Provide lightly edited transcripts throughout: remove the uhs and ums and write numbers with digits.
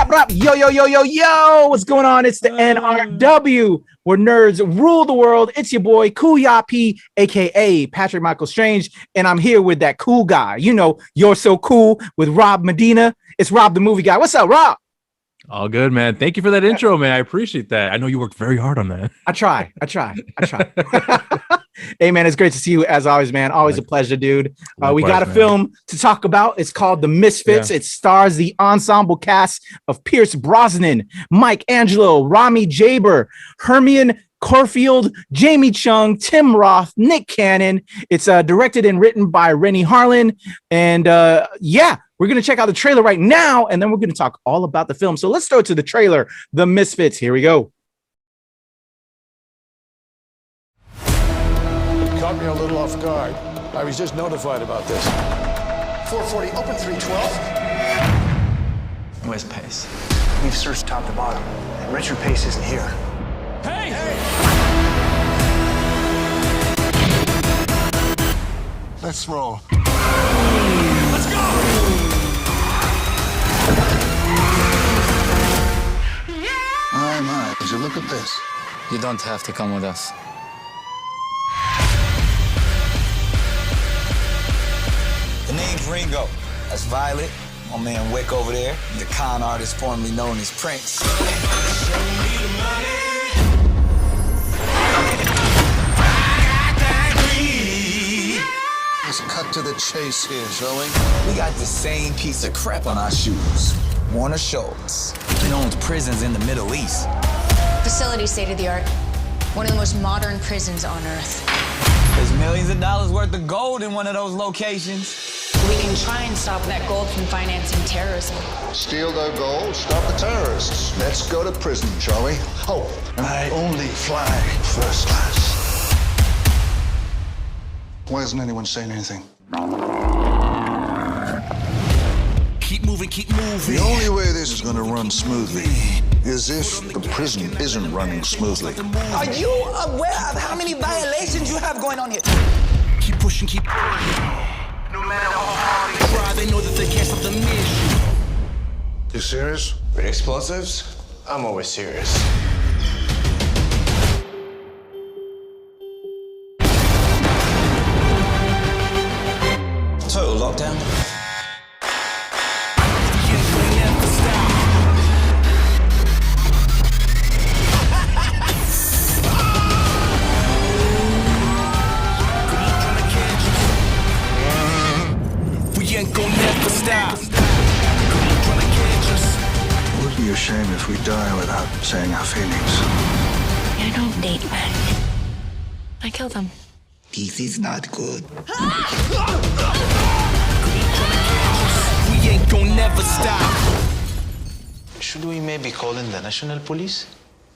rap. Yo. What's going on? It's the NRW, where nerds rule the world. It's your boy, Cool Yappy, a.k.a. Patrick Michael Strange. And I'm here with that cool guy. You know, you're so cool with Rob Medina. It's Rob the movie guy. What's up, Rob? All good, man. Thank you for that intro, man. I appreciate that. I know you worked very hard on that. I try. Hey, man, it's great to see you as always, man. Always a pleasure, dude. We got a film to talk about. It's called The Misfits. Yeah. It stars the ensemble cast of Pierce Brosnan, Mike Angelo, Rami Jaber, Hermione Corfield, Jamie Chung, Tim Roth, Nick Cannon. It's directed and written by Rennie Harlin. And we're going to check out the trailer right now, and then we're going to talk all about the film. So let's start to the trailer, The Misfits. Here we go. Caught me a little off guard. I was just notified about this. 440, open 312. Where's Pace? We've searched top to bottom, and Richard Pace isn't here. Hey! Let's roll. Let's go! My, would you look at this? You don't have to come with us. The name's Ringo. That's Violet. My man Wick over there. The con artist formerly known as Prince. Let's cut to the chase here, shall we? We got the same piece of crap on our shoes. Warner Schultz. He owns prisons in the Middle East. Facility state of the art. One of the most modern prisons on Earth. There's millions of dollars worth of gold in one of those locations. We can try and stop that gold from financing terrorism. Steal their gold, stop the terrorists. Let's go to prison, shall we? Oh, and I only fly first class. Why isn't anyone saying anything? Keep moving. The only way this is going to run smoothly is if the prison isn't running smoothly. Are you aware of how many violations you have going on here? Keep pushing. No matter how hard they try, they know that they can't stop the mission. You serious? With explosives, I'm always serious. Total lockdown. Wouldn't be a shame if we die without saying our feelings. I don't date men. I kill them. This is not good. We ain't gonna never stop. Should we maybe call in the national police?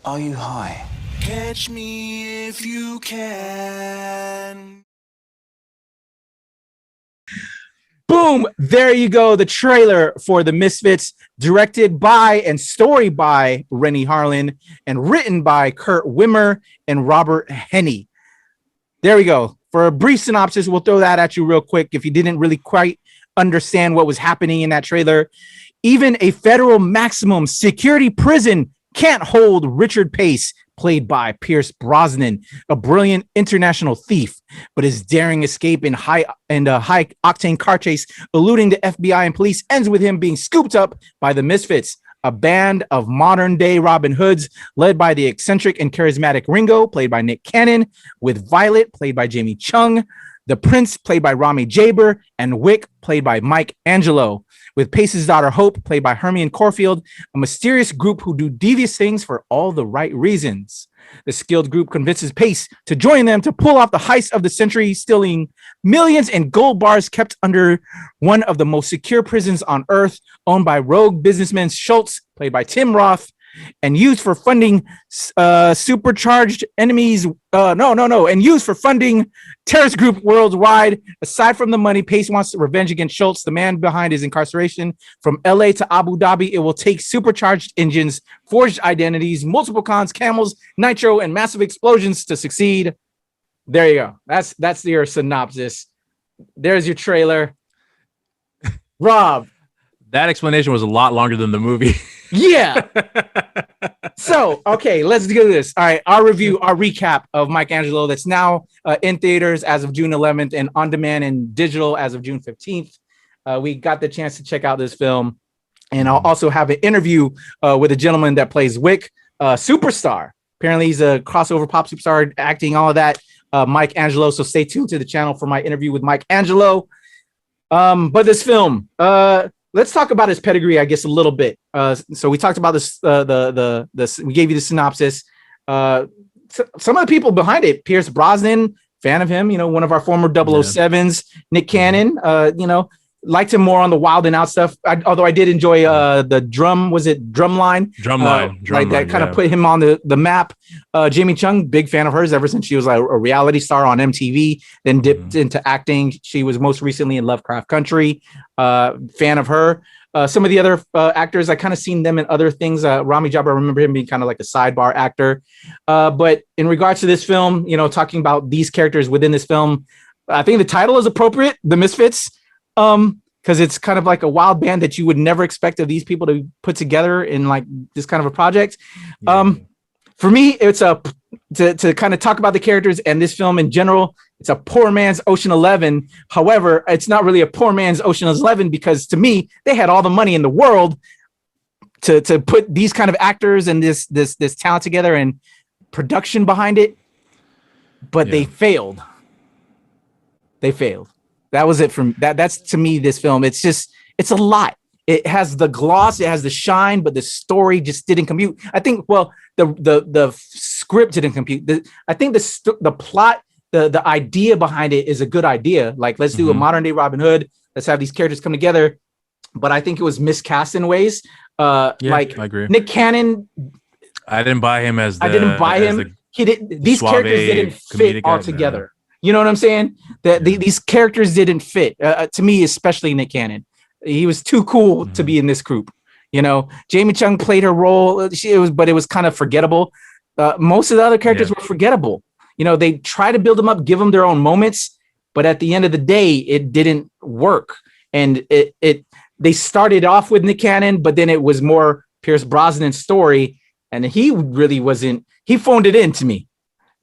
Are you high? Catch me if you can. Boom! There you go. The trailer for The Misfits, directed by and story by Rennie Harlin and written by Kurt Wimmer and Robert Henney. There we go. For a brief synopsis, we'll throw that at you real quick if you didn't really quite understand what was happening in that trailer. Even a federal maximum security prison can't hold Richard Pace, played by Pierce Brosnan, a brilliant international thief, but his daring escape in high octane car chase, eluding the FBI and police, ends with him being scooped up by the Misfits, a band of modern day Robin Hoods led by the eccentric and charismatic Ringo, played by Nick Cannon, with Violet, played by Jamie Chung, the Prince, played by Rami Jaber, and Wick, played by Mike Angelo, with Pace's daughter Hope, played by Hermione Corfield, a mysterious group who do devious things for all the right reasons. The skilled group convinces Pace to join them to pull off the heist of the century, stealing millions in gold bars kept under one of the most secure prisons on Earth, owned by rogue businessman Schultz, played by Tim Roth, and used for funding supercharged enemies. And used for funding terrorist group worldwide. Aside from the money, Pace wants revenge against Schultz, the man behind his incarceration. From LA to Abu Dhabi, it will take supercharged engines, forged identities, multiple cons, camels, nitro, and massive explosions to succeed. There you go. That's your synopsis. There's your trailer. Rob. That explanation was a lot longer than the movie. Yeah. So, okay, let's do this. All right, our recap of Mike Angelo that's now in theaters as of June 11th and on demand and digital as of June 15th. We got the chance to check out this film, and I'll also have an interview with a gentleman that plays Wick, superstar. Apparently, he's a crossover pop superstar, acting, all of that. Mike Angelo. So stay tuned to the channel for my interview with Mike Angelo. But this film, let's talk about his pedigree, I guess, a little bit. So we talked about this. We gave you the synopsis. Some of the people behind it: Pierce Brosnan, fan of him. One of our former 007s. Nick Cannon. Liked him more on the Wild and Out stuff. Although I did enjoy the Drumline? Drumline. That kind of put him on the map. Jamie Chung, big fan of hers ever since she was like a reality star on MTV, then dipped into acting. She was most recently in Lovecraft Country. Fan of her. Some of the other actors, I kind of seen them in other things. Rami Jabbar, I remember him being kind of like a sidebar actor. But in regards to this film, talking about these characters within this film, I think the title is appropriate, The Misfits. Because it's kind of like a wild band that you would never expect of these people to put together in like this kind of a project. For me, it's to kind of talk about the characters and this film in general. It's a poor man's Ocean 11. However, it's not really a poor man's Ocean 11 because to me, they had all the money in the world to put these kind of actors and this talent together and production behind it, but they failed. That was it from that. That's to me, this film. It's a lot. It has the gloss, it has the shine, but the story just didn't compute. I think, the script didn't compute. I think the plot, the idea behind it is a good idea. Like, let's do a modern day Robin Hood. Let's have these characters come together. But I think it was miscast in ways. I agree. Nick Cannon. I didn't buy him as. I didn't buy him. He did. These characters didn't fit all together. You know what I'm saying? These characters didn't fit to me, especially Nick Cannon. He was too cool to be in this group. Jamie Chung played her role. But it was kind of forgettable. Most of the other characters were forgettable. They try to build them up, give them their own moments, but at the end of the day, it didn't work. And they started off with Nick Cannon, but then it was more Pierce Brosnan's story, and he really wasn't. He phoned it in to me.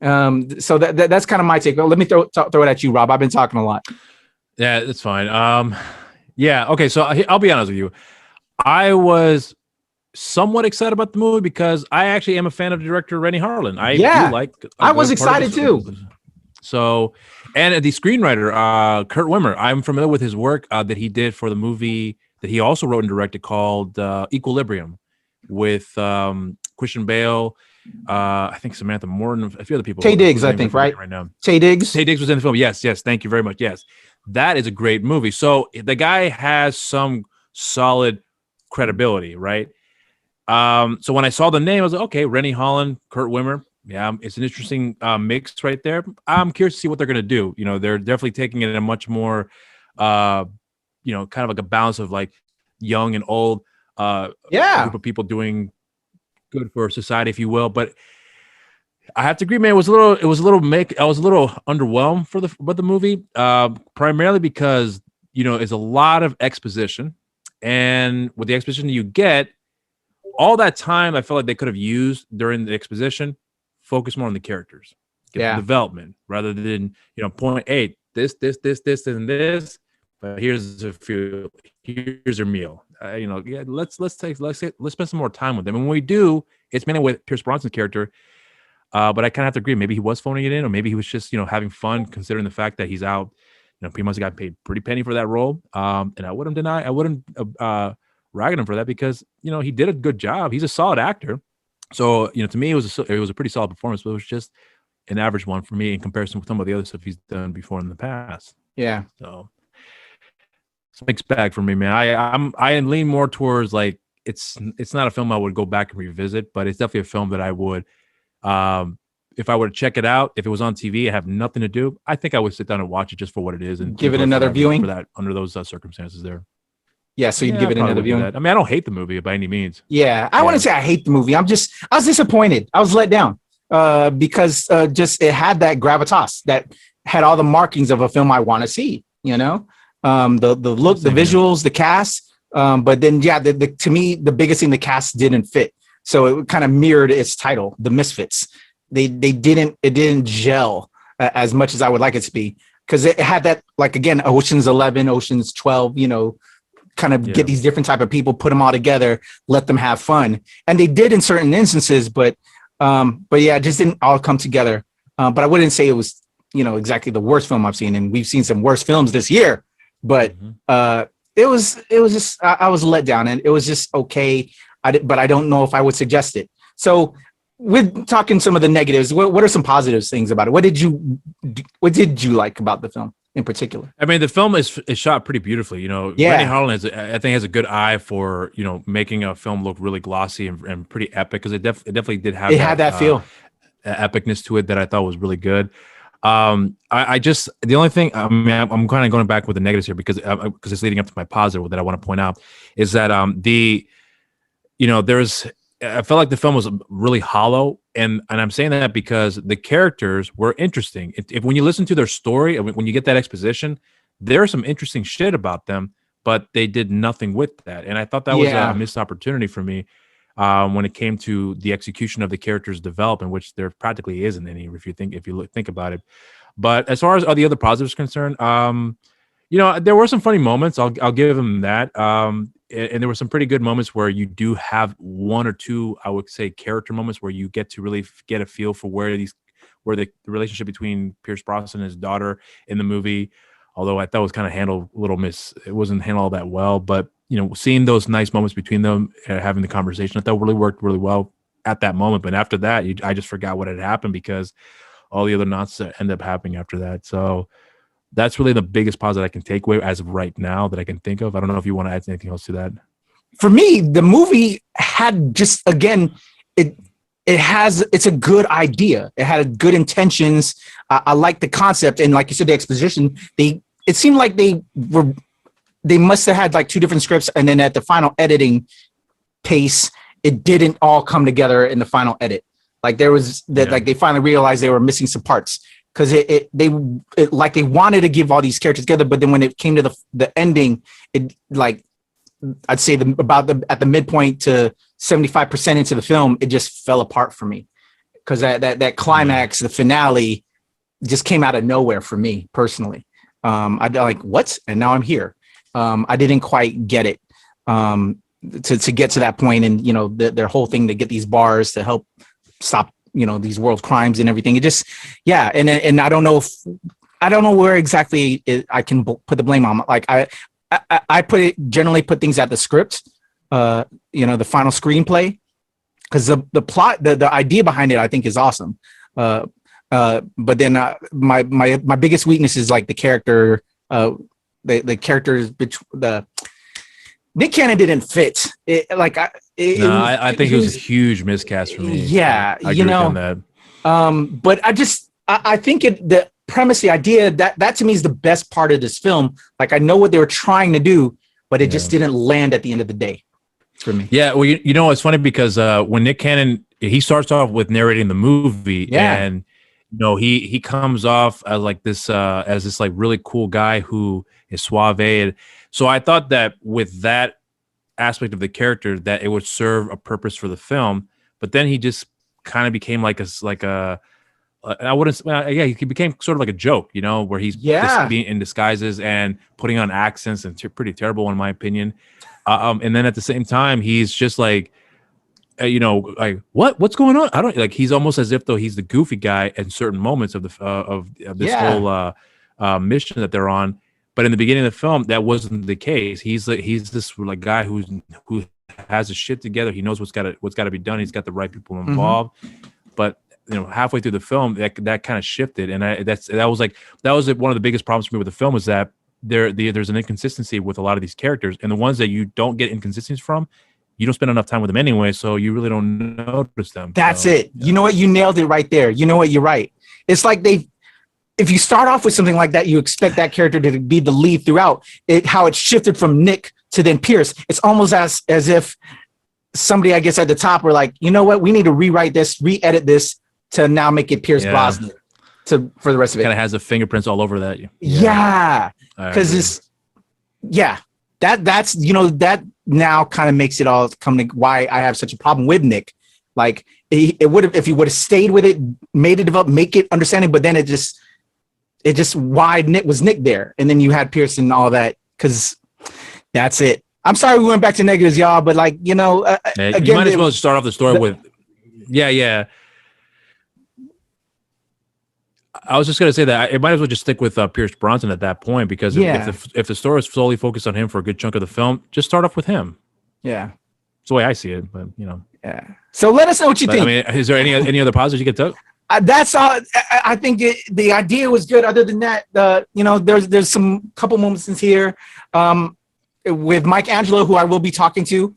So that's kind of my take. Let me throw it at you, Rob. I've been talking a lot. Yeah, it's fine. Okay. So I'll be honest with you. I was somewhat excited about the movie because I actually am a fan of the director Renny Harlin. I was excited too. So, and the screenwriter Kurt Wimmer, I'm familiar with his work that he did for the movie that he also wrote and directed called Equilibrium with Christian Bale. I think Samantha Morton, a few other people. Tay Diggs, I think, right now. Tay Diggs was in the film. Yes. Thank you very much. Yes, that is a great movie. So the guy has some solid credibility, right? So when I saw the name, I was like, okay, Renny Harlin, Kurt Wimmer. Yeah, it's an interesting mix right there. I'm curious to see what they're gonna do. They're definitely taking it in a much more, kind of like a balance of like young and old. Group of people doing good for society, if you will. But I have to agree, man, I was a little underwhelmed by the movie, primarily because it's a lot of exposition, and with the exposition you get, all that time I felt like they could have used during the exposition, focus more on the characters, get the development rather than point 8 this and this. But here's your meal. Let's spend some more time with them. And when we do, it's mainly with Pierce Brosnan's character. But I kind of have to agree. Maybe he was phoning it in, or maybe he was just having fun, considering the fact that he's out. Pretty much got paid pretty penny for that role. And I wouldn't rag on him for that because he did a good job. He's a solid actor. So to me, it was a pretty solid performance, but it was just an average one for me in comparison with some of the other stuff he's done before in the past. Yeah. So it's a mixed bag for me, man. I lean more towards like it's not a film I would go back and revisit, but it's definitely a film that I would, if I were to check it out, if it was on TV, I have nothing to do, I think I would sit down and watch it just for what it is and give it another viewing for that under those circumstances there. Yeah, so you'd give it another viewing. I mean, I don't hate the movie by any means. Yeah, I wouldn't say I hate the movie. I was disappointed. I was let down because just it had that gravitas that had all the markings of a film I want to see. The look, the visuals, the cast. But then, yeah, to me, the biggest thing, the cast didn't fit. So it kind of mirrored its title, The Misfits. It didn't gel as much as I would like it to be, because it had that, like, again, Ocean's 11, Ocean's 12, kind of get these different type of people, put them all together, let them have fun. And they did in certain instances, but yeah, it just didn't all come together. But I wouldn't say it was, exactly the worst film I've seen. And we've seen some worse films this year, but it was just, I was let down, and it was just okay. But I don't know if I would suggest it. So with talking some of the negatives, what are some positive things about it? What did you like about the film in particular? I mean, the film is shot pretty beautifully. Rennie Harlin I think has a good eye for making a film look really glossy and pretty epic, because it definitely did have that feel, epicness to it that I thought was really good. I just, the only thing, I mean, I'm kind of going back with the negatives here because it's leading up to my positive that I want to point out is that I felt like the film was really hollow, and I'm saying that because the characters were interesting. If when you listen to their story, when you get that exposition, there's some interesting shit about them, but they did nothing with that, and I thought that was a missed opportunity for me when it came to the execution of the characters' development, which there practically isn't any if you think about it. But as far as all the other positives concerned, there were some funny moments. I'll give them that. And there were some pretty good moments where you do have one or two, I would say, character moments where you get to really get a feel for where the relationship between Pierce Brosnan and his daughter in the movie, although I thought it was kind of handled it wasn't handled all that well, but seeing those nice moments between them, having the conversation, I thought really worked really well at that moment. But after that, I just forgot what had happened because all the other nonsense ended up happening after that. So that's really the biggest positive I can take away as of right now that I can think of. I don't know if you want to add anything else to that. For me, the movie had just, again, it's a good idea. It had good intentions. I like the concept. And like you said, the exposition, it seemed like they must have had like two different scripts. And then at the final editing pace, it didn't all come together in the final edit. Like there was that, like they finally realized they were missing some parts. Because they wanted to give all these characters together, but then when it came to the ending, it, like I'd say at the midpoint to 75% into the film, it just fell apart for me. Because that climax, the finale, just came out of nowhere for me personally. I like what, and now I'm here. I didn't quite get it to get to that point, and their whole thing to get these bars to help stop these world crimes and everything. It just, and I don't know where exactly I can put the blame on. Like I generally put things at the script, the final screenplay, because the plot, the idea behind it, I think is awesome. But then my biggest weakness is like the character, the characters, Nick Cannon didn't fit. I think it was a huge miscast for me. Yeah, I agree with you on that. But I think the premise, the idea that to me is the best part of this film. Like I know what they were trying to do, but it just didn't land at the end of the day for me. Yeah, well, it's funny because when Nick Cannon, he starts off with narrating the movie, and he comes off as like this as this like really cool guy who is suave. So I thought that with that aspect of the character that it would serve a purpose for the film, but then he just kind of became he became sort of like a joke, where he's just being in disguises and putting on accents, and pretty terrible in my opinion. And then at the same time, he's just like, like what's going on? I don't like. He's almost as if though he's the goofy guy in certain moments of the of this whole mission that they're on. But in the beginning of the film, that wasn't the case. He's this like guy who has his shit together. He knows what's got to be done. He's got the right people involved. Mm-hmm. But halfway through the film, that kind of shifted, and that was one of the biggest problems for me with the film is that there's an inconsistency with a lot of these characters, and the ones that you don't get inconsistencies from, you don't spend enough time with them anyway, so you really don't notice them. That's it. Yeah. You know what? You nailed it right there. You know what? You're right. It's like if you start off with something like that, you expect that character to be the lead throughout. How it shifted from Nick to then Pierce. It's almost as if somebody, I guess, at the top were like, you know what? We need to rewrite this, re-edit this to now make it Pierce Brosnan for the rest of it. Kind of has the fingerprints all over that. Yeah. Because that's that now kind of makes it all come to why I have such a problem with Nick. Like it would have, if he would have stayed with it, made it develop, make it understanding, but then it just why Nick was Nick there, and then you had Pearson and all that, because that's it. I'm sorry we went back to negatives, y'all, but like again, you might as well start off the story with I was just gonna say that it might as well just stick with Pierce Bronson at that point, because if the story is solely focused on him for a good chunk of the film, just start off with him. Yeah, it's the way I see it, but yeah. So let us know what you think. I mean, is there any other positives you get to? That's all. I think the idea was good. Other than that, there's some couple moments in here with Mike Angelo, who I will be talking to,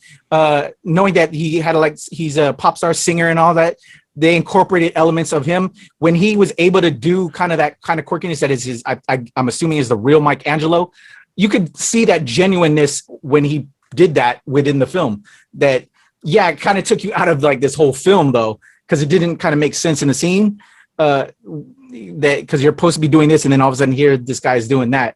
knowing that he's a pop star singer and all that. They incorporated elements of him when he was able to do kind of that kind of quirkiness that is his. I'm assuming is the real Mike Angelo. You could see that genuineness when he did that within the film. That it kind of took you out of like this whole film though, because it didn't kind of make sense in the scene. That because you're supposed to be doing this, and then all of a sudden here this guy's doing that.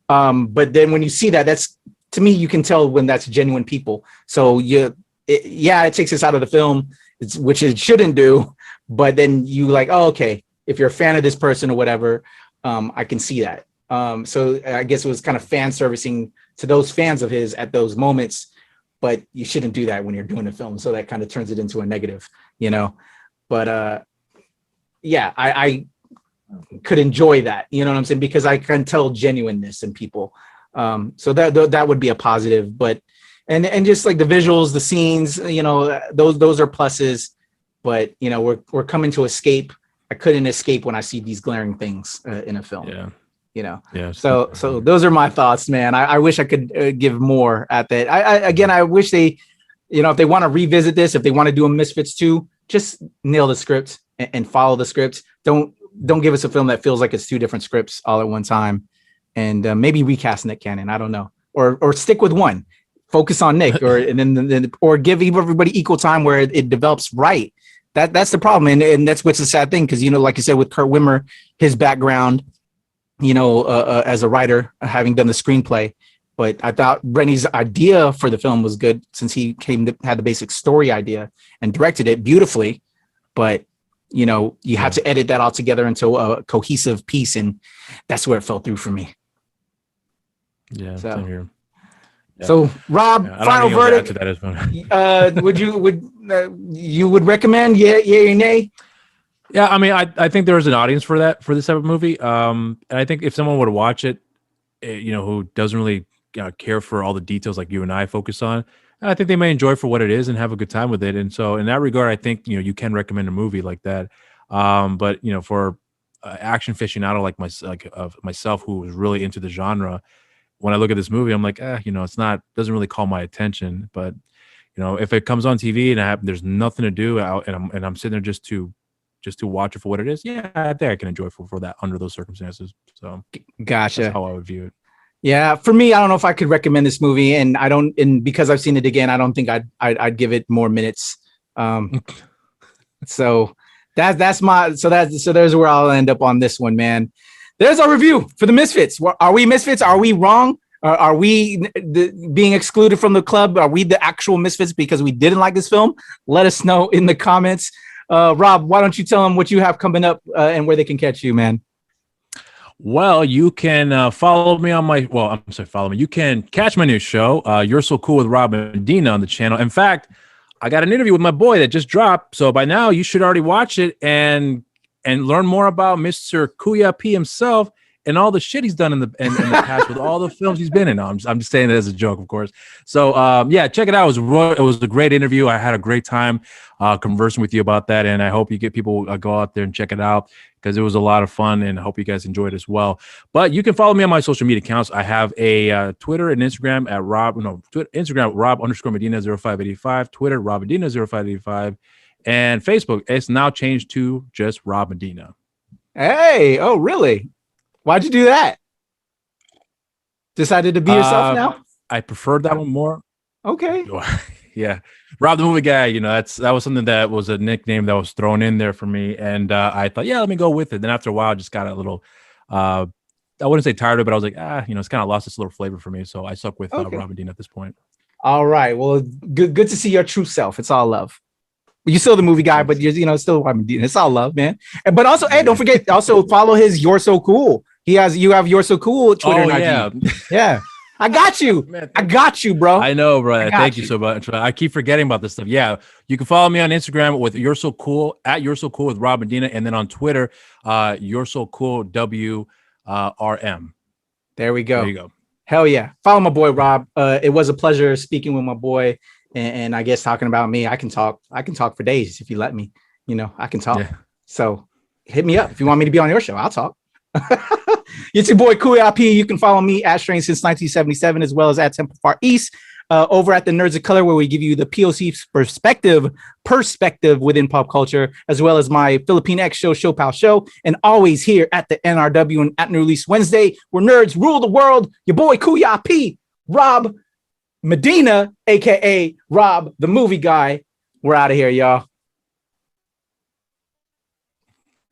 But then when you see that, that's, to me, you can tell when that's genuine people. So it takes us out of the film, which it shouldn't do. But then you like, oh, okay, if you're a fan of this person or whatever, I can see that. So I guess it was kind of fan servicing to those fans of his at those moments, but you shouldn't do that when you're doing a film. So that kind of turns it into a negative, but I could enjoy that, you know what I'm saying? Because I can tell genuineness in people. So that would be a positive, but, and just like the visuals, the scenes, those are pluses, but we're coming to escape. I couldn't escape when I see these glaring things in a film. Yeah. So those are my thoughts, man. I wish I could give more at that. I wish they, if they want to revisit this, if they want to do a Misfits 2, just nail the script and follow the script. Don't give us a film that feels like it's two different scripts all at one time, and maybe recast Nick Cannon. I don't know, or stick with one, focus on Nick, or give everybody equal time where it develops right. That's the problem, and that's what's the sad thing, because like you said with Kurt Wimmer, his background, as a writer, having done the screenplay. But I thought Rennie's idea for the film was good, since he had the basic story idea and directed it beautifully. But, you have to edit that all together into a cohesive piece. And that's where it fell through for me. Yeah. Same here. Yeah. So Rob, final verdict. Would you recommend? Yeah or nay? Yeah. I mean, I think there's an audience for this type of movie. And I think if someone were to watch it, who doesn't really care for all the details like you and I focus on, I think they may enjoy it for what it is and have a good time with it. And so in that regard, I think, you can recommend a movie like that. But, for action aficionado like myself, who was really into the genre, when I look at this movie, I'm like, doesn't really call my attention. But, if it comes on TV and there's nothing to do and I'm sitting there just to watch it for what it is, I think I can enjoy it for that under those circumstances. So gotcha. That's how I would view it. Yeah, for me, I don't know if I could recommend this movie, and because I've seen it again, I don't think I'd give it more minutes. So there's where I'll end up on this one, man. There's our review for the Misfits. Are we Misfits? Are we wrong? Are we being excluded from the club? Are we the actual Misfits because we didn't like this film? Let us know in the comments. Rob, why don't you tell them what you have coming up and where they can catch you, man? Well, you can follow me on follow me. You can catch my new show, You're So Cool with Rob Medina, on the channel. In fact, I got an interview with my boy that just dropped. So by now you should already watch it and learn more about Mr. Kuya P himself and all the shit he's done in the past with all the films he's been in. I'm just saying that as a joke, of course. So check it out. It was a great interview. I had a great time conversing with you about that, and I hope you get people go out there and check it out, because it was a lot of fun, and I hope you guys enjoyed it as well. But you can follow me on my social media accounts. I have a Twitter and Instagram at Instagram Rob_Medina0585, Twitter Rob Medina0585, and Facebook. It's now changed to just Rob Medina. Hey, oh really? Why'd you do that? Decided to be yourself now? I preferred that one more. Okay. Yeah. Rob the Movie Guy, that was something that was a nickname that was thrown in there for me. And I thought, let me go with it. Then after a while, I just got a little I wouldn't say tired of it, but I was like, it's kind of lost its little flavor for me. So I stuck with Okay. Rob and Dean at this point. All right. Well, good to see your true self. It's all love. You're still the movie guy, but you're still Rob and Dean. It's all love, man. But also, hey, don't forget, also follow his You're So Cool. You have You're So Cool Twitter and IG. Yeah. I got you. Man, I got you, bro. I know, bro. Thank you you so much. I keep forgetting about this stuff. Yeah, you can follow me on Instagram with You're So Cool at You're So Cool with Rob and Dina, and then on Twitter, You're So Cool WRM. There we go. There you go. Hell yeah. Follow my boy Rob. It was a pleasure speaking with my boy, and I guess talking about me. I can talk for days if you let me. I can talk. Yeah. So hit me up if you want me to be on your show. I'll talk. It's your boy Kuya P. You can follow me at Strange Since 1977 as well as at Temple Far East over at the Nerds of Color, where we give you the POC perspective within pop culture, as well as my Philippine X show Pal Show, and always here at the NRW and at New Release Wednesday, where nerds rule the world. Your boy Kuya P. Rob Medina, aka Rob the Movie Guy. We're out of here, y'all.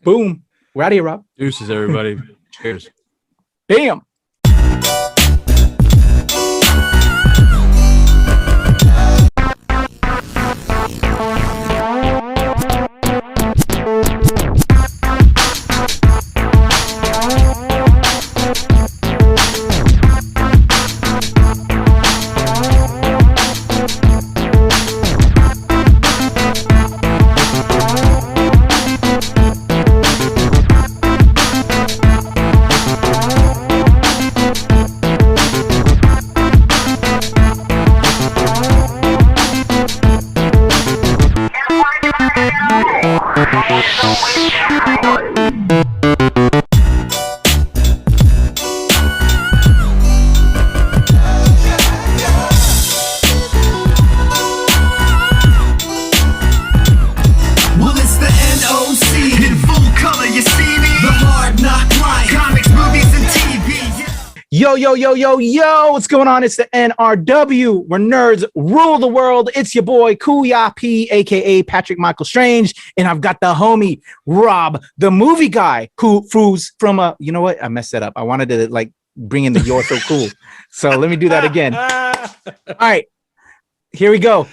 Boom. We're out of here, Rob. Deuces, everybody. Cheers. Bam. Well, it's the NOC in full color, you see me? The hard knock life, comics, movies, and TV. Yo, what's going on? It's the NRW, where nerds rule the world. It's your boy Kuya P, aka Patrick Michael Strange, and I've got the homie Rob the Movie Guy, who's from you know what? I messed that up. I wanted to bring in the You're So Cool. So let me do that again. All right, here we go.